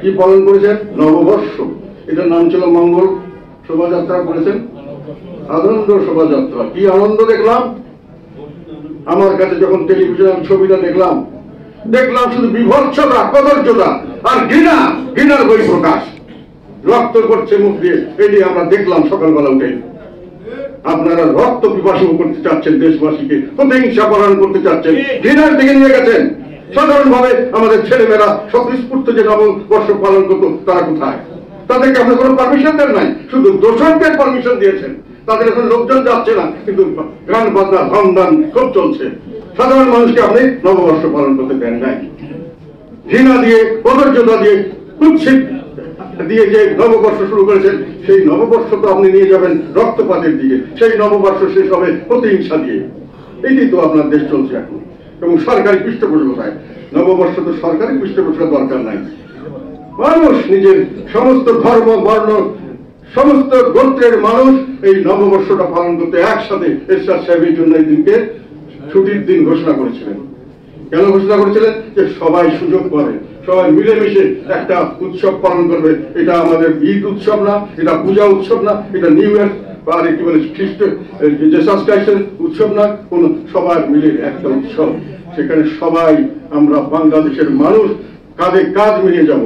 কি পালন করেছেন? নববর্ষ। এটার নাম ছিল মঙ্গল শোভাযাত্রা করেছেন, আনন্দ শোভাযাত্রা। কি আনন্দ দেখলাম! আমার কাছে যখন টেলিভিশনের ছবিটা দেখলাম শুধু বিভৎসতা, কদর্যতা আর ঘৃণার বই প্রকাশ। রক্ত করছে মুখ দিয়ে, এটি আমরা দেখলাম সকালবেলা উঠে। আপনারা রক্ত পিপাসু করতে চাচ্ছেন, দেশবাসীকে প্রতিহিংসা পরায়ণ করতে চাচ্ছেন, ঘৃণার দিকে নিয়ে গেছেন। সাধারণ ভাবে আমাদের ছেলেমেয়েরা স্বতঃস্ফূর্ত যে নববর্ষ পালন করতো, তারা কোথায়? তাদেরকে আপনি কোনো পারমিশন দেন নাই, শুধু দোষরদের পারমিশন দিয়েছেন। তাদের এখন লোকজন যাচ্ছে না, কিন্তু গান বাজনা ধনদান খুব চলছে। সাধারণ মানুষকে আপনি নববর্ষ পালন করতে দেন নাই। ঘৃণা দিয়ে, কদর্যতা দিয়ে, কুৎসিত দিয়ে যে নববর্ষ শুরু করেছেন, সেই নববর্ষ তো আপনি নিয়ে যাবেন রক্তপাতের দিকে। সেই নববর্ষ শেষ হবে প্রতিহিংসা দিয়ে। এটি তো আপনার দেশ চলছে এখন। এবং সরকারি পৃষ্ঠপোষকতায় নববর্ষ তো সরকারি পৃষ্ঠপোষকতা দরকার নাই। মানুষ নিজের সমস্ত ধর্ম, বর্ণ, সমস্ত গোত্রের মানুষ এই নববর্ষটা পালন করতে একসাথে এরশাদ সাহেবের জন্য এই দিনকে ছুটির দিন ঘোষণা করেছিলেন। কেন ঘোষণা করেছিলেন? যে সবাই সুযোগ পাবে, সবাই মিলেমিশে একটা উৎসব পালন করবে। এটা আমাদের ঈদ উৎসব না, এটা পূজা উৎসব না, এটা নিউ ইয়ার আর কি বলে খ্রিস্ট জেসাস ক্রাইস্টের উৎসব না, কোন সবাই মিলে একটা উৎসব। সেখানে সবাই আমরা বাংলাদেশের মানুষ কাঁধে কাঁধ মিলিয়ে যাব।